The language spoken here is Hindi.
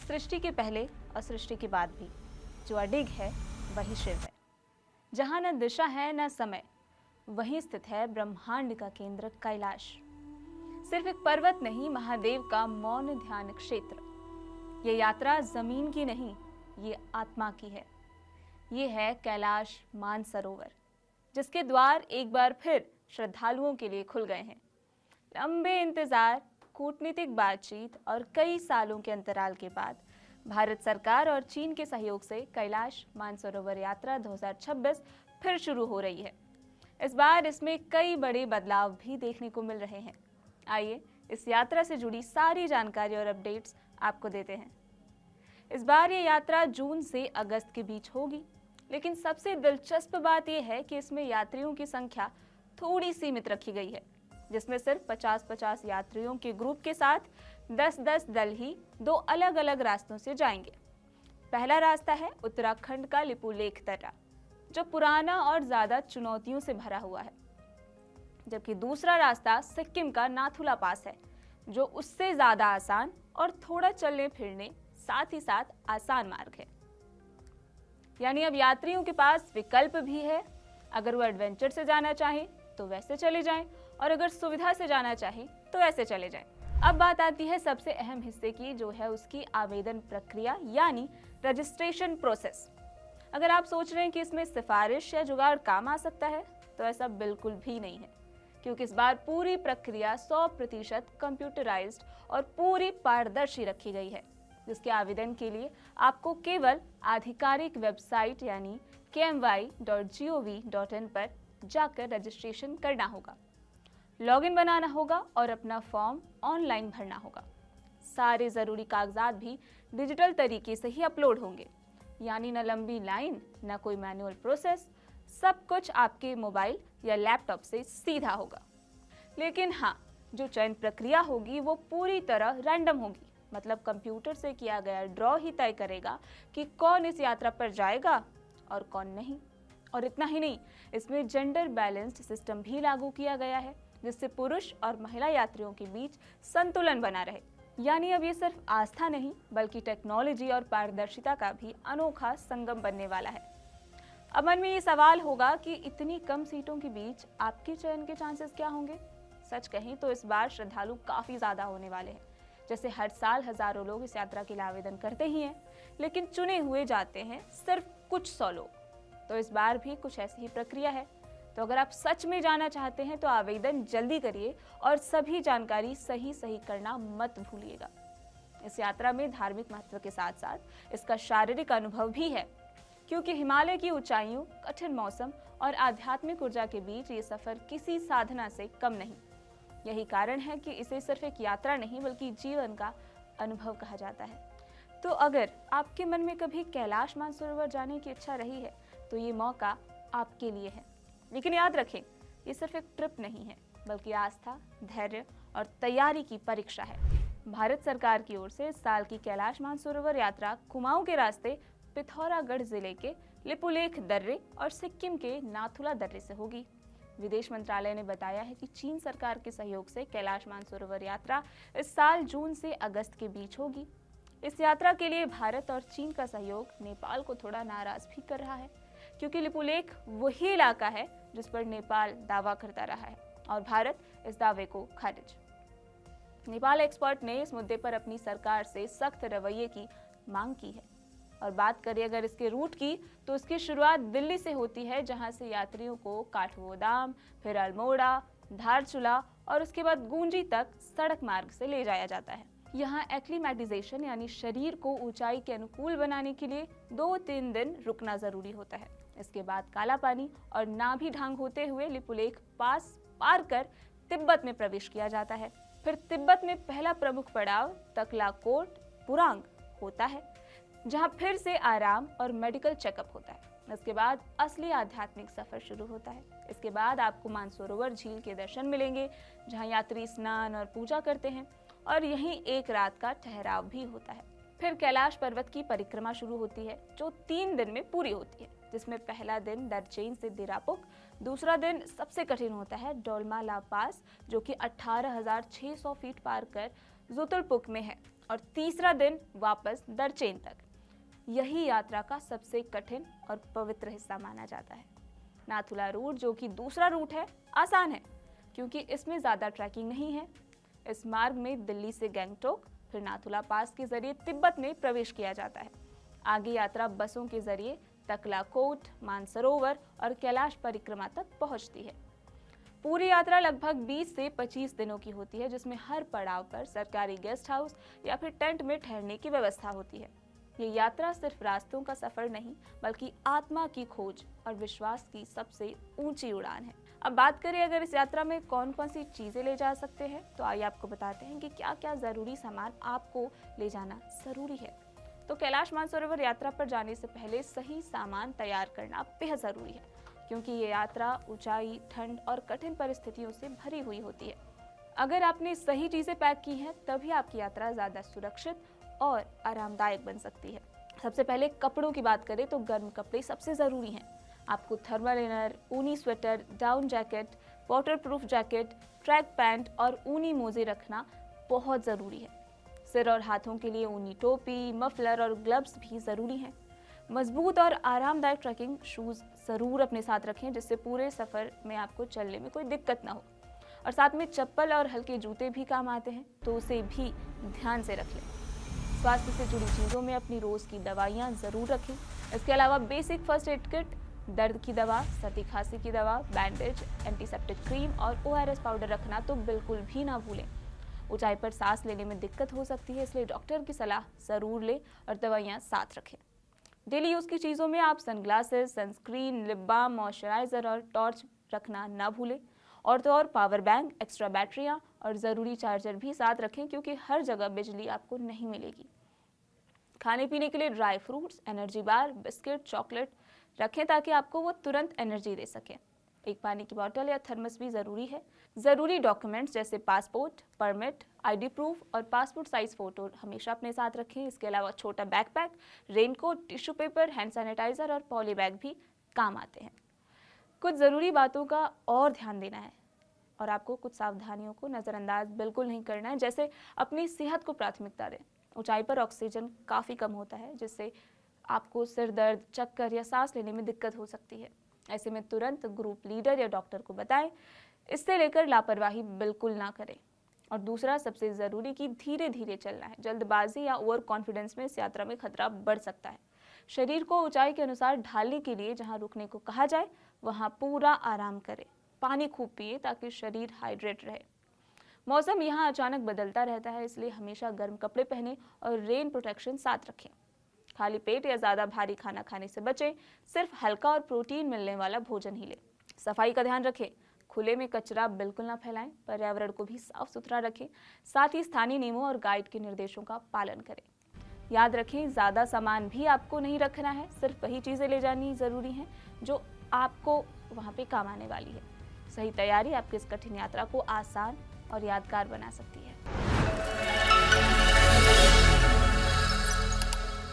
सृष्टि के पहले और सृष्टि के बाद भी जो अडिग है वही शिव है। जहाँ न दिशा है न समय, वहीं स्थित है ब्रह्मांड का केंद्र कैलाश। सिर्फ एक पर्वत नहीं, महादेव का मौन ध्यान क्षेत्र। ये यात्रा जमीन की नहीं, ये आत्मा की है। ये है कैलाश मानसरोवर, जिसके द्वार एक बार फिर श्रद्धालुओं के लिए खुल गए हैं। लंबे इंतजार, कूटनीतिक बातचीत और कई सालों के अंतराल के बाद भारत सरकार और चीन के सहयोग से कैलाश मानसरोवर यात्रा 2026 फिर शुरू हो रही है। इस बार इसमें कई बड़े बदलाव भी देखने को मिल रहे हैं। आइए इस यात्रा से जुड़ी सारी जानकारी और अपडेट्स आपको देते हैं। इस बार ये यात्रा जून से अगस्त के बीच होगी, लेकिन सबसे दिलचस्प बात यह है कि इसमें यात्रियों की संख्या थोड़ी सीमित रखी गई है, जिसमें सिर्फ 50-50 यात्रियों के ग्रुप के साथ 10-10 दल ही दो अलग अलग रास्तों से जाएंगे। पहला रास्ता है उत्तराखंड का लिपुलेख दर्रा, जो पुराना और ज्यादा चुनौतियों से भरा हुआ है, जबकि दूसरा रास्ता सिक्किम का नाथुला पास है, जो उससे ज्यादा आसान और थोड़ा चलने फिरने साथ ही साथ आसान मार्ग है। यानी अब यात्रियों के पास विकल्प भी है। अगर वो एडवेंचर से जाना चाहे तो वैसे चले जाएं, और अगर सुविधा से जाना चाहे तो ऐसे चले जाएं। अब बात आती है सबसे अहम हिस्से की, जो है उसकी आवेदन प्रक्रिया यानी रजिस्ट्रेशन प्रोसेस। अगर आप सोच रहे हैं कि इसमें सिफारिश या जुगाड़ काम आ सकता है, तो ऐसा बिल्कुल भी नहीं है, क्योंकि इस बार पूरी प्रक्रिया 100% कंप्यूटराइज्ड और पूरी पारदर्शी रखी गई है, जिसके आवेदन के लिए आपको केवल आधिकारिक वेबसाइट यानी kmy.gov.in पर जाकर रजिस्ट्रेशन करना होगा, लॉगिन बनाना होगा और अपना फॉर्म ऑनलाइन भरना होगा। सारे ज़रूरी कागजात भी डिजिटल तरीके से ही अपलोड होंगे, यानी न लंबी लाइन न कोई मैनुअल प्रोसेस, सब कुछ आपके मोबाइल या लैपटॉप से सीधा होगा। लेकिन हाँ, जो चयन प्रक्रिया होगी वो पूरी तरह रैंडम होगी, मतलब कंप्यूटर से किया गया ड्रॉ ही तय करेगा कि कौन इस यात्रा पर जाएगा और कौन नहीं। और इतना ही नहीं, इसमें जेंडर बैलेंस्ड सिस्टम भी लागू किया गया है, जिससे पुरुष और महिला यात्रियों के बीच संतुलन बना रहे। यानी अब ये सिर्फ आस्था नहीं, बल्कि टेक्नोलॉजी और पारदर्शिता का भी अनोखा संगम बनने वाला है। अब मन में ये सवाल होगा कि इतनी कम सीटों के बीच आपके चयन के चांसेस क्या होंगे? सच कहें तो इस बार श्रद्धालु काफी ज्यादा होने वाले हैं। जैसे हर साल हजारों लोग इस यात्रा के लिए आवेदन करते ही हैं, लेकिन चुने हुए जाते हैं सिर्फ कुछ 100 लोग। तो इस बार भी कुछ ऐसी ही प्रक्रिया है। तो अगर आप सच में जाना चाहते हैं तो आवेदन जल्दी करिए और सभी जानकारी सही करना मत भूलिएगा। इस यात्रा में धार्मिक महत्व के साथ साथ इसका शारीरिक अनुभव भी है, क्योंकि हिमालय की ऊंचाइयों, कठिन मौसम और आध्यात्मिक ऊर्जा के बीच ये सफर किसी साधना से कम नहीं। यही कारण है कि इसे सिर्फ एक यात्रा नहीं बल्कि जीवन का अनुभव कहा जाता है। तो अगर आपके मन में कभी कैलाश मानसरोवर जाने की इच्छा रही है तो ये मौका आपके लिए है। लेकिन याद रखें, ये सिर्फ एक ट्रिप नहीं है, बल्कि आस्था, धैर्य और तैयारी की परीक्षा है। भारत सरकार की ओर से इस साल की कैलाश मानसरोवर यात्रा कुमाऊं के रास्ते पिथौरागढ़ जिले के लिपुलेख दर्रे और सिक्किम के नाथुला दर्रे से होगी। विदेश मंत्रालय ने बताया है कि चीन सरकार के सहयोग से कैलाश मानसरोवर यात्रा इस साल जून से अगस्त के बीच होगी। इस यात्रा के लिए भारत और चीन का सहयोग नेपाल को थोड़ा नाराज भी कर रहा है, क्योंकि लिपुलेख वही इलाका है जिस पर नेपाल दावा करता रहा है और भारत इस दावे को खारिज। नेपाल एक्सपर्ट ने इस मुद्दे पर अपनी सरकार से सख्त रवैये की मांग की है। और बात करें अगर इसके रूट की, तो इसकी शुरुआत दिल्ली से होती है, जहां से यात्रियों को काठगोदाम, फिर अल्मोड़ा, धारचूला और उसके बाद गूंजी तक सड़क मार्ग से ले जाया जाता है। यहाँ एक्लीमेटाइजेशन यानी शरीर को ऊंचाई के अनुकूल बनाने के लिए 2-3 दिन रुकना जरूरी होता है। इसके बाद काला पानी और नाभि ढांग होते हुए लिपुलेख पास पार कर तिब्बत में प्रवेश किया जाता है। फिर तिब्बत में पहला प्रमुख पड़ाव तकलाकोट पुरांग होता है, जहां फिर से आराम और मेडिकल चेकअप होता है। इसके बाद असली आध्यात्मिक सफर शुरू होता है। इसके बाद आपको मानसरोवर झील के दर्शन मिलेंगे, जहां यात्री स्नान और पूजा करते हैं, और यहीं एक रात का ठहराव भी होता है। फिर कैलाश पर्वत की परिक्रमा शुरू होती है, जो 3 दिन में पूरी होती है, जिसमें पहला दिन दरचेन से दिरापुक, दूसरा दिन सबसे कठिन होता है डोलमा ला पास, जो कि 18,600 फीट पार कर जुतुलपुक में है, और तीसरा दिन वापस दरचेन तक। यही यात्रा का सबसे कठिन और पवित्र हिस्सा माना जाता है। नाथुला रूट, जो कि दूसरा रूट है, आसान है क्योंकि इसमें ज़्यादा ट्रैकिंग नहीं है। इस मार्ग में दिल्ली से गंगटोक, फिर नाथुला पास के जरिए तिब्बत में प्रवेश किया जाता है। आगे यात्रा बसों के जरिए तकलाकोट, मानसरोवर और कैलाश परिक्रमा तक पहुंचती है। पूरी यात्रा लगभग 20 से 25 दिनों की होती है, जिसमें हर पड़ाव पर सरकारी गेस्ट हाउस या फिर टेंट में ठहरने की व्यवस्था होती है। ये यात्रा सिर्फ रास्तों का सफर नहीं, बल्कि आत्मा की खोज और विश्वास की सबसे ऊंची उड़ान है। अब बात करें अगर इस यात्रा में कौन कौन सी चीजें ले जा सकते हैं, तो आइए आपको बताते हैं कि क्या क्या जरूरी सामान आपको ले जाना जरूरी है। तो कैलाश मानसरोवर यात्रा पर जाने से पहले सही सामान तैयार करना बेहद जरूरी है, क्योंकि ये यात्रा ऊंचाई, ठंड और कठिन परिस्थितियों से भरी हुई होती है। अगर आपने सही चीजें पैक की हैं, तभी आपकी यात्रा ज्यादा सुरक्षित और आरामदायक बन सकती है। सबसे पहले कपड़ों की बात करें तो गर्म कपड़े सबसे ज़रूरी हैं। आपको थर्मल इनर, ऊनी sweater, down jacket, waterproof jacket, track pant और ऊनी मोजे रखना बहुत ज़रूरी है। सिर और हाथों के लिए ऊनी टोपी, मफलर और ग्लव्स भी ज़रूरी हैं। मजबूत और आरामदायक ट्रैकिंग शूज़ ज़रूर अपने साथ रखें, जिससे पूरे सफ़र में आपको चलने में कोई दिक्कत ना हो। और साथ में चप्पल और हल्के जूते भी काम आते हैं, तो उसे भी ध्यान से रख लें। स्वास्थ्य से जुड़ी चीज़ों में अपनी रोज़ की दवाइयाँ ज़रूर रखें। इसके अलावा बेसिक फर्स्ट एड किट, दर्द की दवा, सर्दी खांसी की दवा, बैंडेज, एंटीसेप्टिक क्रीम और ORS पाउडर रखना तो बिल्कुल भी ना भूलें। ऊंचाई पर सांस लेने में दिक्कत हो सकती है, इसलिए डॉक्टर की सलाह ज़रूर लें और दवाइयाँ साथ रखें। डेली यूज़ की चीज़ों में आप sunglasses, sunscreen, lip balm, moisturiser और टॉर्च रखना ना भूलें। और तो और पावर बैंक, एक्स्ट्रा बैटरियाँ और ज़रूरी चार्जर भी साथ रखें, क्योंकि हर जगह बिजली आपको नहीं मिलेगी। खाने पीने के लिए dry fruits, energy bar, biscuit, chocolate रखें ताकि आपको वो तुरंत एनर्जी दे सकें। एक पानी की बोतल या थर्मस भी ज़रूरी है। ज़रूरी डॉक्यूमेंट्स जैसे पासपोर्ट, परमिट, ID प्रूफ और पासपोर्ट साइज़ फ़ोटो हमेशा अपने साथ रखें। इसके अलावा छोटा backpack, raincoat, tissue paper, hand sanitiser और पॉली बैग भी काम आते हैं। कुछ ज़रूरी बातों का और ध्यान देना है और आपको कुछ सावधानियों को नज़रअंदाज बिल्कुल नहीं करना है, जैसे अपनी सेहत को प्राथमिकता दें। ऊंचाई पर ऑक्सीजन काफ़ी कम होता है, जिससे आपको सिर दर्द, चक्कर या सांस लेने में दिक्कत हो सकती है। ऐसे में तुरंत ग्रुप लीडर या डॉक्टर को बताएं। इससे लेकर लापरवाही बिल्कुल ना करें। और दूसरा सबसे ज़रूरी कि धीरे धीरे चलना है। जल्दबाजी या ओवर कॉन्फिडेंस में इस यात्रा में खतरा बढ़ सकता है। शरीर को ऊंचाई के अनुसार ढालने के लिए जहाँ रुकने को कहा जाए वहाँ पूरा आराम करें। पानी खूब पिए ताकि शरीर हाइड्रेट रहे। मौसम यहाँ अचानक बदलता रहता है, इसलिए हमेशा गर्म कपड़े पहनें और रेन प्रोटेक्शन साथ रखें। खाली पेट या ज़्यादा भारी खाना खाने से बचें। सिर्फ हल्का और प्रोटीन मिलने वाला भोजन ही लें। सफाई का ध्यान रखें। खुले में कचरा बिल्कुल ना फैलाएं। पर्यावरण को भी साफ सुथरा रखें। साथ ही स्थानीय नियमों और गाइड के निर्देशों का पालन करें। याद रखें, ज़्यादा सामान भी आपको नहीं रखना है। सिर्फ वही चीज़ें ले जानी ज़रूरी हैं जो आपको वहाँ पे काम आने वाली है। सही तैयारी आपकी इस कठिन यात्रा को आसान और यादगार बना सकती है।